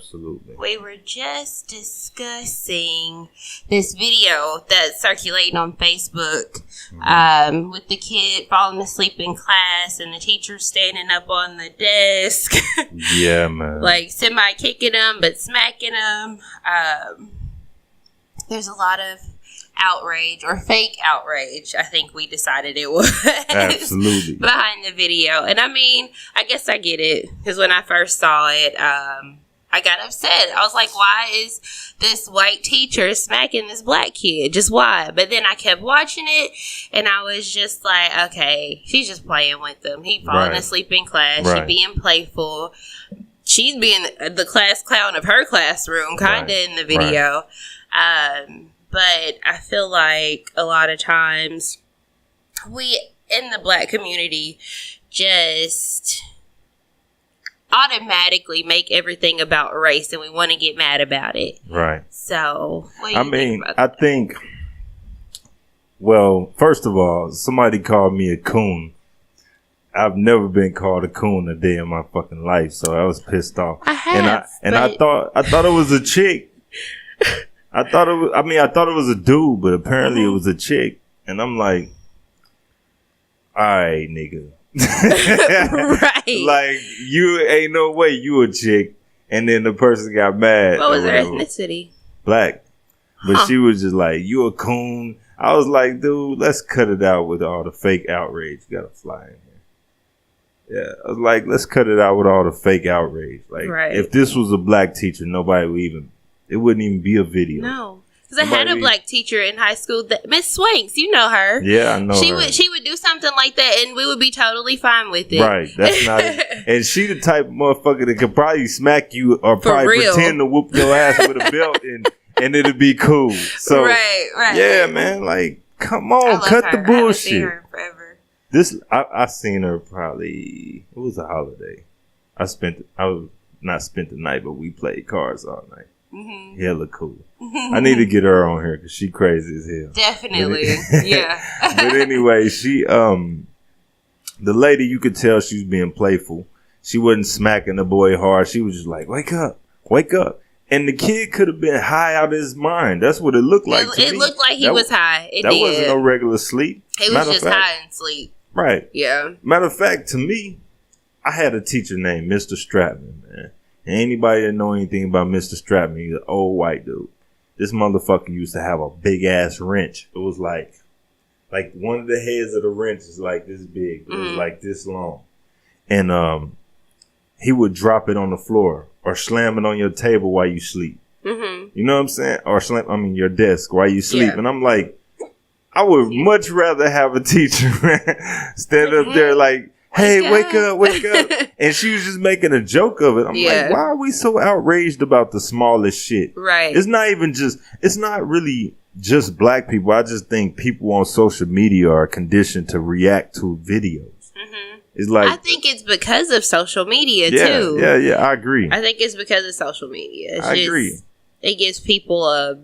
Absolutely. We were just discussing this video that's circulating on Facebook with the kid falling asleep in class and the teacher standing up on the desk. Yeah, man. Like semi-kicking him, but smacking him. There's a lot of outrage or fake outrage, I think we decided it was. Absolutely. Behind the video. And I mean, I guess I get it. Because when I first saw it, I got upset. I was like, why is this white teacher smacking this black kid? Just why? But then I kept watching it, and I was just like, okay, she's just playing with him. He falling asleep in class. She being playful. She's being the class clown of her classroom, kind of in the video. But I feel like a lot of times we in the black community just automatically make everything about race and we want to get mad about it. Right. So, what do you think about I that? think, well, first of all, somebody called me a coon. I've never been called a coon a day in my fucking life, so I was pissed off. I have, I thought it was a chick. I thought it was a dude, but apparently it was a chick. And I'm like, all right, nigga. Right. Like, you ain't no way you a chick. And then the person got mad. What was her ethnicity? Black. But she was just like, you a coon. I was like, dude, let's cut it out with all the fake outrage. You gotta fly in here. Yeah. I was like, let's cut it out with all the fake outrage. Like, if this was a black teacher, nobody would even... It wouldn't even be a video. No. Because I had a black teacher in high school, Miss Swanks. You know her. Yeah, I know her. She would do something like that, and we would be totally fine with it. Right. That's not and she the type of motherfucker that could probably smack you or probably pretend to whoop your ass with a belt and it'd be cool. So, right. Yeah, man. Like, come on. Cut the bullshit. I haven't seen her forever. I seen her probably... It was a holiday. I not spent the night, but we played cards all night. Mm-hmm. Hella cool. I need to get her on here because she crazy as hell. Definitely. Yeah. But anyway, she the lady, you could tell she was being playful. She wasn't smacking the boy hard. She was just like, wake up. And the kid could have been high out of his mind. That's what it looked like to me. It looked like he was high. That wasn't no regular sleep. He was just high in sleep. Right. Yeah. Matter of fact, to me, I had a teacher named Mr. Stratman, man. And anybody that know anything about Mr. Stratman, he's an old white dude. This motherfucker used to have a big ass wrench. It was like one of the heads of the wrench is like this big. It was like this long. And he would drop it on the floor or slam it on your table while you sleep. Mm-hmm. You know what I'm saying? Or your desk while you sleep. Yeah. And I'm like, I would much rather have a teacher stand up there like, hey, wake up. And she was just making a joke of it. I'm like, why are we so outraged about the smallest shit? Right. It's not really just black people. I just think people on social media are conditioned to react to videos. Mm-hmm. It's like, I think it's because of social media, too. Yeah, I agree. I think it's because of social media. I agree. It gives people a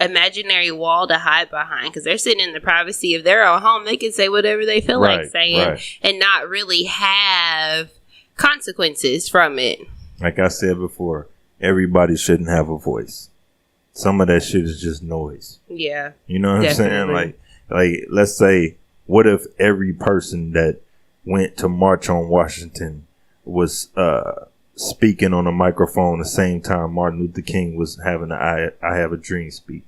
imaginary wall to hide behind because they're sitting in the privacy of their own home. They can say whatever they feel like saying and not really have consequences from it. Like I said before, everybody shouldn't have a voice. Some of that shit is just noise. Yeah. You know what I'm saying? Like let's say, what if every person that went to march on Washington was speaking on a microphone the same time Martin Luther King was having I Have a Dream speech?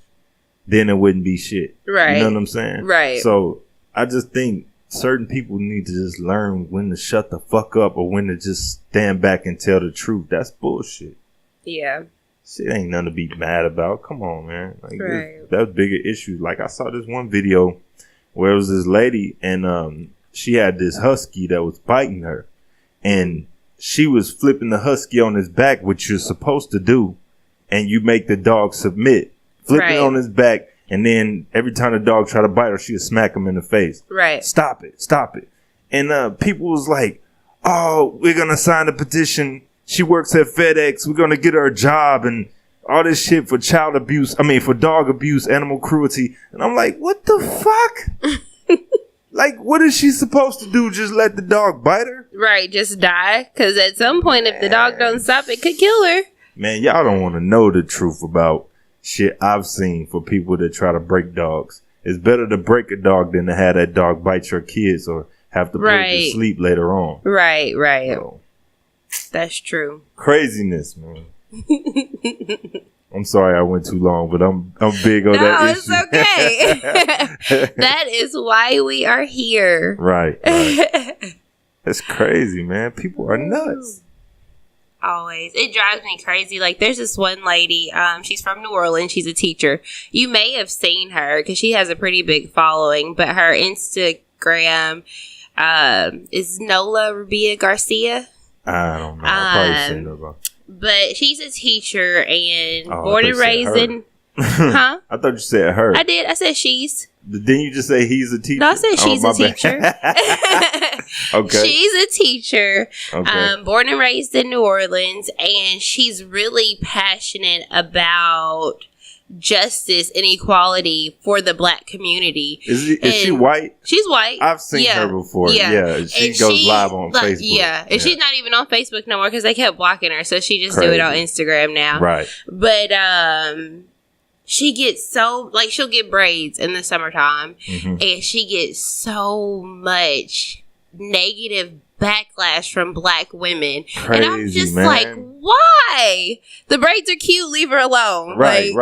Then it wouldn't be shit. Right. You know what I'm saying? Right. So I just think certain people need to just learn when to shut the fuck up or when to just stand back and tell the truth. That's bullshit. Yeah. Shit ain't nothing to be mad about. Come on, man. Like, that's bigger issues. Like, I saw this one video where it was this lady and she had this husky that was biting her. And she was flipping the husky on his back, which you're supposed to do. And you make the dog submit. Flipping on his back. And then every time the dog try to bite her, she would smack him in the face. Right. Stop it. And people was like, oh, we're going to sign a petition. She works at FedEx. We're going to get her a job and all this shit for for dog abuse, animal cruelty. And I'm like, what the fuck? Like, what is she supposed to do? Just let the dog bite her? Right. Just die. Because at some point, if the dog don't stop, it could kill her. Man, y'all don't want to know the truth about shit I've seen for people that try to break dogs. It's better to break a dog than to have that dog bite your kids or have to put it to sleep later on. Right. So, that's true. Craziness, man. I'm sorry I went too long, but I'm big on that issue. No, it's okay. That is why we are here. Right. That's crazy, man. People are nuts. Always. It drives me crazy. Like, there's this one lady, she's from New Orleans. She's a teacher. You may have seen her because she has a pretty big following, but her Instagram is Nola Rubia Garcia. I don't know. I've probably seen her about. But she's a teacher and born and raised in... Huh? I thought you said her. I did. I said she's. Didn't you just say he's a teacher? No, I said she's a teacher. Okay. She's a teacher. Okay. Born and raised in New Orleans. And she's really passionate about justice and equality for the Black community. Is she white? She's white. I've seen her before. Yeah. She goes live on Facebook. Yeah. And she's not even on Facebook no more because they kept blocking her. So she just do it on Instagram now. Right. But she gets so, like, she'll get braids in the summertime, and she gets so much negative backlash from Black women. Crazy, and I'm just man. like, why? The braids are cute. Leave her alone. Right.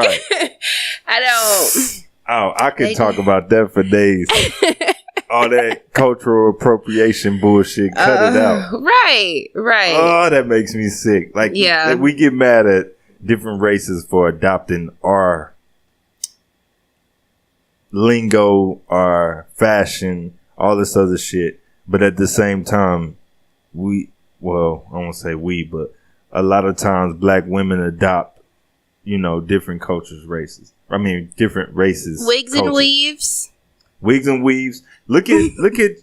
I don't. Oh, I could talk about that for days. All that cultural appropriation bullshit. Cut it out. Right. Oh, that makes me sick. Like, we get mad at different races for adopting our lingo, our fashion, all this other shit. But at the same time, I won't say we, but a lot of times Black women adopt, different cultures, races. I mean, different races. Wigs cultures. and weaves. Wigs and weaves. Look at Nicki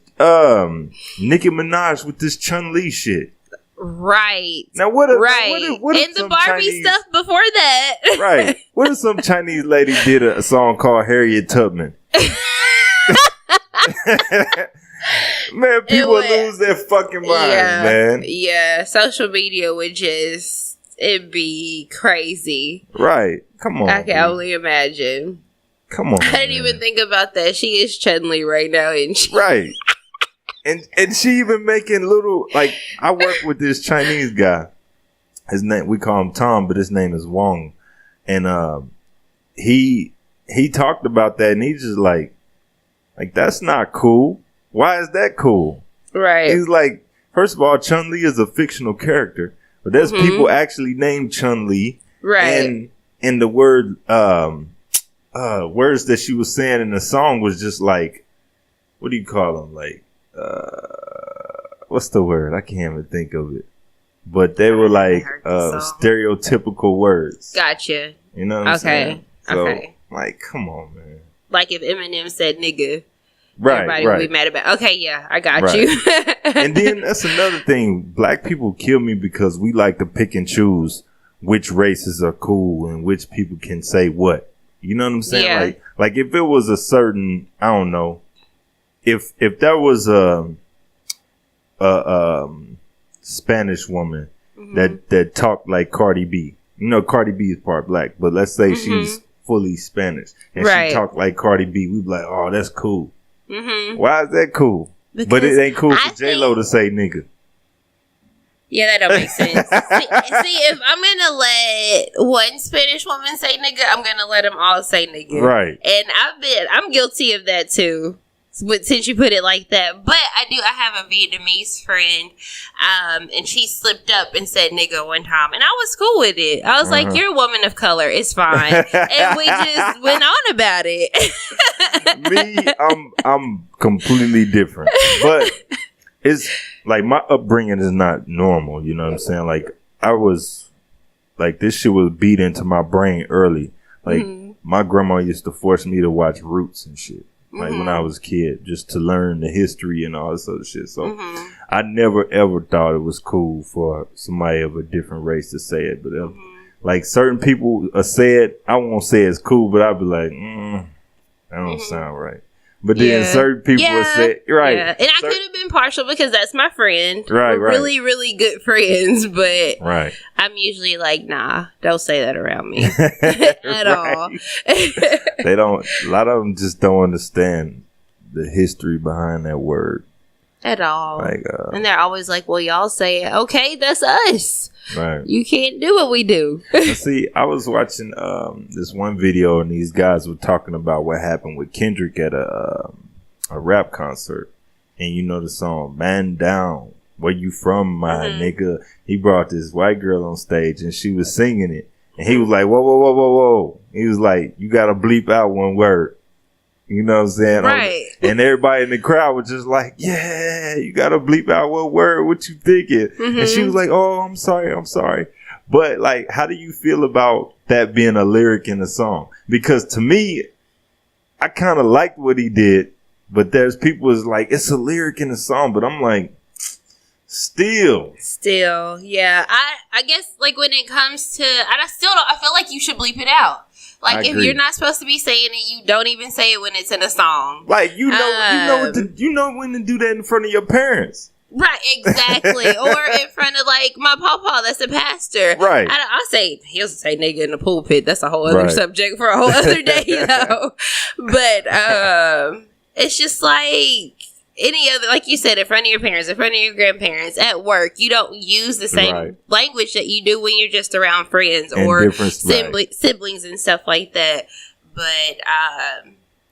Minaj with this Chun-Li shit. Right. Now what if and the Barbie stuff before that. Right. What if some Chinese lady did a song called Harriet Tubman? Man, people would lose their fucking minds, man. Yeah, social media would it'd be crazy. Right. Come on. I can only imagine. Come on. I didn't even think about that. She is Chun-Li right now, and right. And she even making little, like, I work with this Chinese guy. His name, we call him Tom, but his name is Wong. And he talked about that, and he's just like, that's not cool. Why is that cool? Right. He's like, first of all, Chun-Li is a fictional character, but there's people actually named Chun-Li. Right. And the words that she was saying in the song was just like, what do you call them? Like, what's the word? I can't even think of it. But they were like stereotypical words. Gotcha. You know what I'm saying? So, okay. Like, come on, man. Like if Eminem said nigga. Right, everybody would be mad about. Okay, yeah, I got you. And then that's another thing. Black people kill me because we like to pick and choose which races are cool and which people can say what. You know what I'm saying? Yeah. Like if it was a certain, I don't know, if there was a Spanish woman that talked like Cardi B. Cardi B is part Black, but let's say she's fully Spanish and she talked like Cardi B. We'd be like, oh, that's cool. Why is that cool? Because but it ain't cool for J-Lo to say nigga. Yeah, that don't make sense. see, if I'm gonna let one Spanish woman say nigga, I'm gonna let them all say nigga. Right. And I'm guilty of that too. Since you put it like that. But I have a Vietnamese friend, and she slipped up and said nigga one time, and I was cool with it. I was like, you're a woman of color, it's fine. And we just went on about it. Me, I'm completely different. But it's like my upbringing is not normal, you know what I'm saying? Like I was like this shit was beat into my brain early. Like my grandma used to force me to watch Roots and shit. Like when I was a kid, just to learn the history and all this other shit. So I never ever thought it was cool for somebody of a different race to say it. But like certain people say it, I won't say it's cool, but I'll be like, that don't sound right. But then certain people would say, right. Yeah. And I could have been partial because that's my friend. Right, We're really, really good friends. But right. I'm usually like, nah, don't say that around me at all. They don't, a lot of them just don't understand the history behind that word. At all. And they're always like, well, y'all say it. Okay, that's us. Right. You can't do what we do. See, I was watching this one video and these guys were talking about what happened with Kendrick at a rap concert. And you know the song, Man Down, Where You From, My Nigga. He brought this white girl on stage and she was singing it. And he was like, whoa, whoa, whoa, whoa, whoa. He was like, you got to bleep out one word. You know what I'm saying? Right. And everybody in the crowd was just like, yeah, you got to bleep out what word, what you thinking. And she was like, oh, I'm sorry. But like, how do you feel about that being a lyric in a song? Because to me, I kind of liked what he did, but there's people who's like, it's a lyric in a song, but I'm like, Still, yeah. I guess like when it comes to, I feel like you should bleep it out. Like if you're not supposed to be saying it, you don't even say it when it's in a song. Like you know when to do that in front of your parents. Right, exactly. Or in front of like my papa, that's a pastor. Right. He'll say nigga in the pulpit. That's a whole other subject for a whole other day, though. But it's just like any other, like you said, in front of your parents, in front of your grandparents, at work, you don't use the same language that you do when you're just around friends and or siblings and stuff like that. But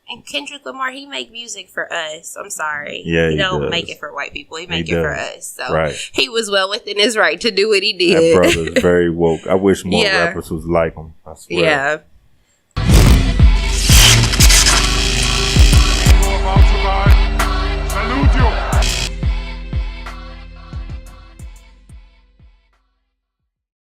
and Kendrick Lamar, he make music for us. I'm sorry. Yeah, he don't make it for white people. He make it for us. So he was well within his right to do what he did. That brother's very woke. I wish more rappers was like him. I swear. Yeah.